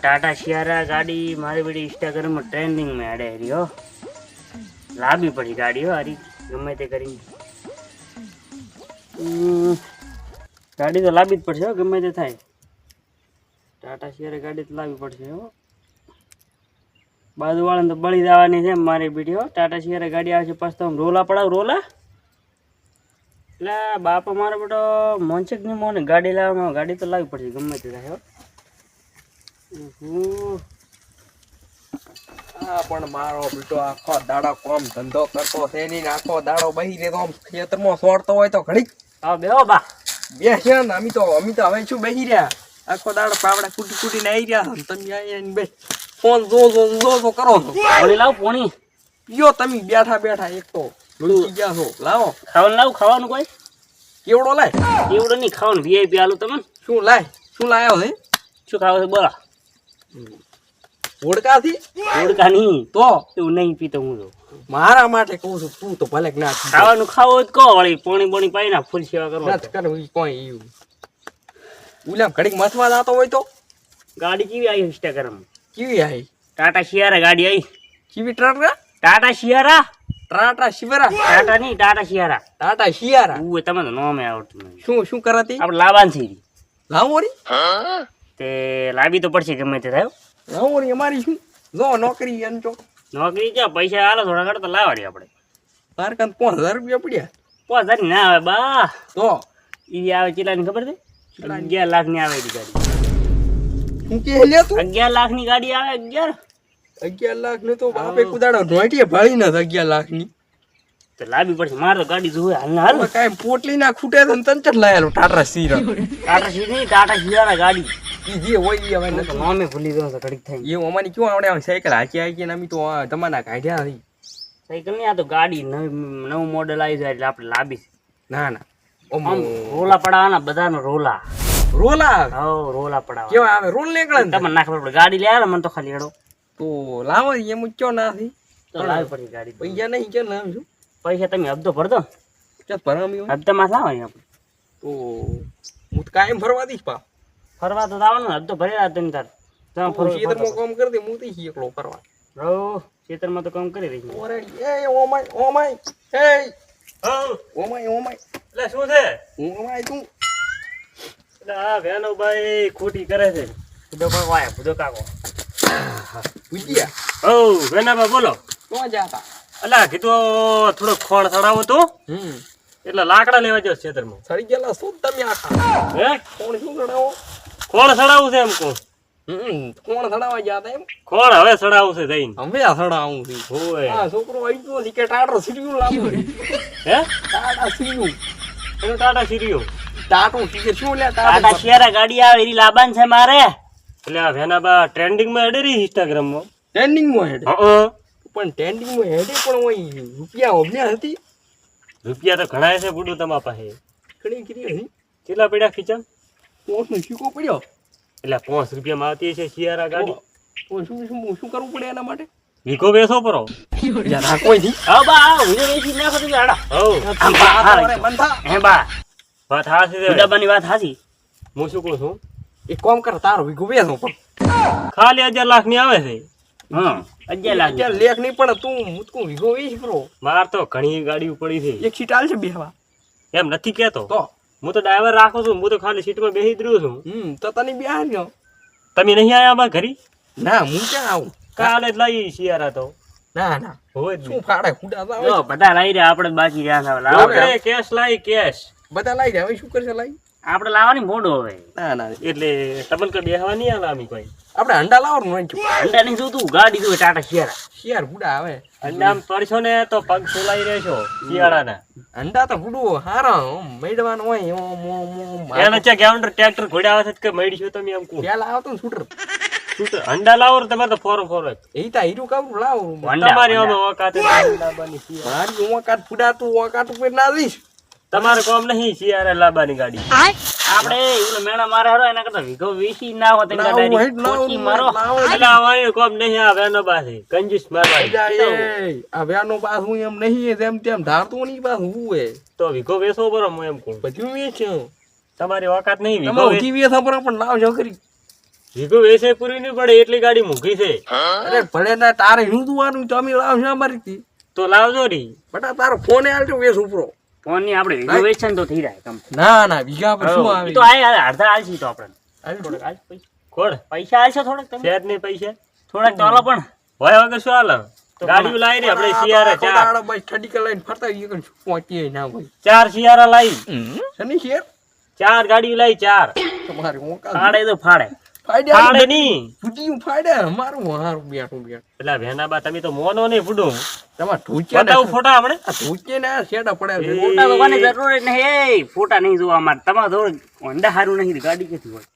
Tata Sierra गाड़ी मारी बड़ी इंस्टाग्राम में ट्रेंडिंग में अड़े रही हो लाभी पड़ी गाड़ी हो अरे गमे ते करी गाड़ी तो लाभी ज पड़शे हो गमे ते थाय टाटा सियारा गाड़ी तो लाभी पड़शे हो बाजूवाळाने तो बळी जवानी छे मारी वीडियो टाटा सियारा गाड़ी आवशे पाछ तो रोला पड़ाव रोला એટલે બાપા મારો બેટો મોંચક ની મોને ગાડી લાવવામાં ગાડી તો લાવી પડશે ગમે તે થાય પણ મારો બેટો આખો દાડો કોમ ધંધો કરતો છે ની આખો દાડો બહી રે તો ખેતરમાં સોડતો હોય તો ઘડીક હા બેહો બા બેસ્યા ને અમે તો હવે શું બહી રહ્યા આખો દાડો પાવડા કુટી કુટીને આવી રહ્યા તમે આવીને બે ફોન જો કરો છો પોણી લાવ પોણી યો તમે બેઠા બેઠા એક તો ગયા છો લાવો ખાવાનું લાવ ખાવાનું કોઈ કેવડો લાય એવડો નહીં ખાવાનું વીઆઈપી આલું તમને શું લાયો છે શું ખાવ છે બોલા ઓડકાથી ઓળખા નહીં તો એવું નહીં પીતો હું તો મારા માટે કહું છું તું તો ભલે ના ખાવાનું ખાવું જ કહો વળી પોણી બોણી પાઈ ના ફૂલ સેવા કરવા કરવી કોઈ એવું ઉલામ ઘડીક મથવા જાતો હોય તો ગાડી કેવી આવી ઇન્સ્ટાગ્રામ કેવી આવી ટાટા સિયારા ગાડી આવી કેવી ટ્રાટા ટાટા સિયારા ટ્રાટા શિવરા ટાટા નહીં ટાટા સિયારા ટાટા શિયારા ઉએ તમે તો નામે આવડતું નહીં શું કરાતી આપણે લાવવાનું છે લાવોરી તે લાવી તો પડશે ગમે તે થાય લાવોરી અમારી શું જો નોકરી અંચો નોકરી ક્યાં પૈસા હાલો થોડા ઘણા તો લાવવાની આપણે તારકાન 5000 રૂપિયા પડ્યા 5000 ના આવે બા તો ઈ આવે કેટલાની ખબર છે 11 લાખ ની આવે ઈ ગાડી હું કે લે તું 11 લાખ ની ગાડી આવે 11 લાખ ને તો બાપે કુદાડો નોટીએ ભાળી ન 11 લાખ ની તો લાવી પડશે મારે તો ગાડી જોવે હાલ કાઈ પોટલી ના ખૂટે તો તંચટ લાયેલો ટાટા સીરા ટાટા સીરી ટાટા સિયારા ગાડી ઈ જે હોય ઈ હવે તો નામે ભૂલી ગયો તો ઘડીક થઈ એ અમારી ક્યું આવડે સાયકલ હાચી કે અમે તો તમારા કાઢ્યા નથી સાયકલ નહીં આ તો ગાડી નવું મોડેલ આવી જાય એટલે આપણે લાવી ના આમ રોલા પડાવવાના બધાનો રોલા રોલા પડાવવા કેવા આવે રોલ નીકળે ને તમને ના ખબર પડે ગાડી લે આવે મને તો ખાલી એડો તો લાવો એમ ક્યો નથી તો લાવી પડી ગાડી પૈસા નહીં કે નામ શું પૈસા તમે હપ્તો ભરદો ચાલ ભરામી હપ્તામાં લાવવાની આપણે તો હું તો કાયમ ફરવા દઈશ પા ફરવા તો આવવાનું હપ્તો ભરી રહ્યા તમે તાર તમે ખેતરમાં કામ કરી દે હું તો એકલો ફરવા રહો ખેતરમાં તો કામ કરી રહી ઓરે એ ઓમાય હે ઓમાય એટલે શું છે ઓમાય તું એટલે આ વેનો ભાઈ ખોટી કરે છે બુધો ભાઈ વાય બુધો કાકો પૂજ્યા ઓ વેનાબા બોલો તો જાતા અલા કીધું થોડો ખોળ ચડાવો તો એટલે લાકડા લેવા જાવ ખેતરમાં સડી ગયેલા શું તમે આખા હે કોણ શું ચડાવો ખોળ ચડાવવું છે એમ કહું કોણ ચડાવવા જાતા એમ ખોળ હવે ચડાવવું છે જઈને હવે આ ચડાવું છું હોય આ છોકરો આવી ગયો છે કે ટાટો સીડ્યું લાવો હે ટાટા સીડ્યું એનું ટાટા સિરિયો ટાટો સીડે શું લે ટાટા સિયારા ગાડી આવે એની લાબાન છે મારે એટલે આ વેનાબા ટ્રેન્ડિંગ માં અડેરી ઇન્સ્ટાગ્રામ માં ટ્રેન્ડિંગ માં હેડે હા પણ ટ્રેન્ડિંગ માં હેડે પણ હોય રૂપિયા ઓબલ્યા હતી રૂપિયા તો ઘણા છે બુડું તમારા પાસે ઘણી કરી હતી કેટલા પડ્યા ખીચા પોસનો શીકો પડ્યો એટલે 5 રૂપિયામાં આવતી છે સિયારા ગાડી તો શું કરવું પડે એના માટે વીકો બેસો પરો યાર કોઈ નહીં હા બા વિજો બેસી નાખો તમે આડા હે બા વાત હાસી છે ઉડાબાની વાત હાસી હું શું કહું છું એક કામ કર તારો વીગો બેસો પણ ખાલી 11 લાખ ની આવે છે હા 11 લાખ લેખ નહીં પણ તું મુતકો વીગો વેચ કરો માર તો ઘણી ગાડીઓ પડી છે એક સીટ આલ છે બેહવા એમ નથી કેતો તો હું તો ડ્રાઈવર રાખું છું હું તો ખાલી સીટમાં બેસી જ રહ્યો છું તો તને બેહાર ગયો તમે નહીં આયા બા ઘરી ના હું ક્યાં આવું કાલે જ લઈ સિયારા તો ના હોય શું ફાડે ખુડા જો બધા લઈ રહ્યા આપણે બાકી રહ્યા આપણે કેશ લાવી કેશ બધા લઈ જાય હવે શું કરશે લઈ આપણે લાવવાની મોડો હવે ના એટલે તમને કઈ બેહવા નહીં આલામી કોઈ આપણે અંડા લાવવાનું હોય અંડા નહીં જોતું ગાડી જોવે ટાટા સિયારા શિયાર ગુડા આવે અંડા આમ પડશો ને તો પગ સોલાઈ રહેશો શિયાળાના અંડા તો ગુડું હારા મેડવાનું હોય એને ચા ગાઉન્ડર ટ્રેક્ટર ઘોડા આવે છે કે મેડીશો તમે એમ કહો પેલા આવતો ને શૂટર અંડા લાવો તમારે તો ફોરો એ તા હીરું કામ લાવો તમારી અમે ઓકાત લાવવાની મારી ઓકાત ફુડાતું ઓકાત ઉપર ના દઈશ તમારે કોમ નહીં સિયારા લાવવાની ગાડી આપણે એનો મેણા મારે હરો એના કરતા વીઘો વીસી ના હોત એના ડાયરેક્ટ કોચી મારો એટલે હોય કોમ નહીં આ વેનો પાસે કંજૂસ મારવા આ વેનો પાસ હું એમ નહીં જેમ તેમ ધારતો નહીં પાસ હું તો વીઘો વેસો બરો હું એમ કહું બધું વેચ્યો તમારી ઓકાત નહીં વીઘો ઉઠી વેસો પર પણ લાવ જો કરી વીઘો વેસે પૂરી નહીં પડે એટલી ગાડી મૂકી છે. અરે ભલે ના તારે શું જોવાનું તમે લાવશો અમારી તો લાવજો રી. બટા તારો ફોન આલજો વેસ ઉપરો ફોન ની આપણે વીઘો વેચે ને તો થઈ જાય કમ. ના વીઘા પર શું આવે ઈ તો આ અડધા આલસી તો આપણે થોડક આલ પૈસા. ખોડ પૈસા આલશો થોડક તમે. શેર ને પૈસા થોડક તો આલો પણ. હોય વગર શું આલે? ગાડીઓ લાવી રે આપણે સિયારા ચાર. દાડો ભાઈ ઠડીકા લઈને ફરતા ઈ કણ પહોંચીએ ના હોય. 4 સિયારા લાવી. શની શેર 4 ગાડીઓ લાવી 4. તમારે ઓકા ફાડે તો ફાડે. ફાડે ફાડે ની. ફૂટીયું ફાડે મારું હારું બેઠું એટલે ભેનાબા તમે તો મોનો નહીં ફૂડું. તમાર ઢૂચે બતાવું ફોટા આપણે. આ ઢૂચે ને શેડા પડ્યા છે. ફોટા જોવાની જરૂર જ નહીં. એ ફોટા નહીં જોવા અમારે. તમારે થોડું હોન્ડા હારું નહીં ગાડી કેથી હોય.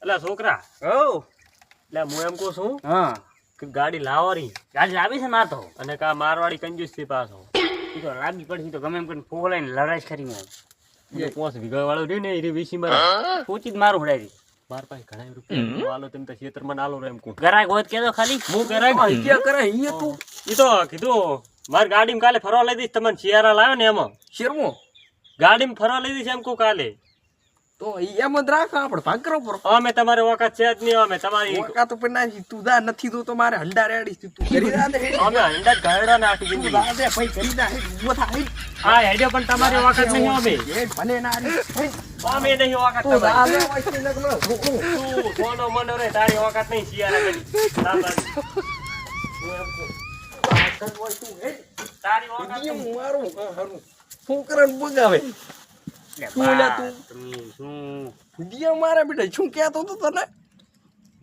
એટલે છોકરા હો એટલે હું એમ કહું છું હા કે ગાડી લાવો રી. ગાડી લાવી છે ના તો અને કા મારવાડી કંજૂસ થી પાછો ઈ તો લાગી પડી તો ગમે એમ કરીને ફોલાઈને લડાઈ કરી મેં. એ 5 વીઘા વાળો રહ્યું ને એ વેસી મારે પૂછી જ મારું હડાઈ માર પાસે ઘણા રૂપિયા આલો તેમ તો ખેતરમાં નાલો રે એમ કહું. ગરાક હોય કેતો ખાલી હું ગરાક ક્યાં કરે અહીંયા તું ઈ તો કીધું મારી ગાડીમાં કાલે ફરવા લઈ દઈશ તમને શિયારા લાવ્યો ને એમાં શેરમો ગાડીમાં ફરવા લઈ દઈશ એમ કહું કાલે. તો એમ જ રાખ આપણે ભાગ કરો પર અમે તમારે વખત છે જ નહીં. અમે તમારી ઓકા તો પણ ના તું દા નથી તો મારે હંડા રેડી તું કરી દા દે અમે અંડા ઘરડા નાખી તું દીધી. દા દે ભાઈ કરી દા ઉભો થા હે હા હેડ્યો પણ તમારી વખત નહીં અમે. એ ભલે ના રે અમે નહીં વખત તું દા તમારી. દે વાંચી નકલો તું સોનો મનો રે તારી વખત નહીં શિયાળા કરી. ના બાજી. તારી વખત મારું હારું શું કરે બગાવે શું લે તું? તમે શું દિયા મારા બેટા શું કહેતો તો તને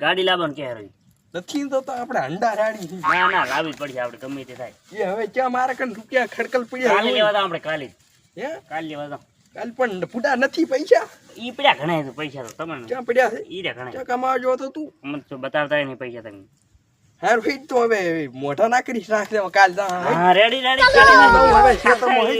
ગાડી લાવવાનું કે રહી? નથી તો આપણે હંડા રાડી છે. ના ના લાવવી જ પડશે આપણે ગમે તે થાય. એ હવે ક્યાં મારા કણ રૂપિયા ખડકલ પડ્યા કાલે લેવા દો આપણે કાલે જ. હે કાલે લેવા દો. કાલ પણ ફૂટા નથી પૈસા ઈ પડ્યા ઘણા છે પૈસા તો તમને ક્યાં પડ્યા છે ઈ રહ્યા ઘણા. ક્યાં કમાવા તો તું અમને તો બતાવતા નહીં પૈસા તમે. હાર ભાઈ તો હવે મોઢા ના કરીશ નાખ દે કાલ દા હા રેડી રેડી ચાલે હવે ખેતરમાં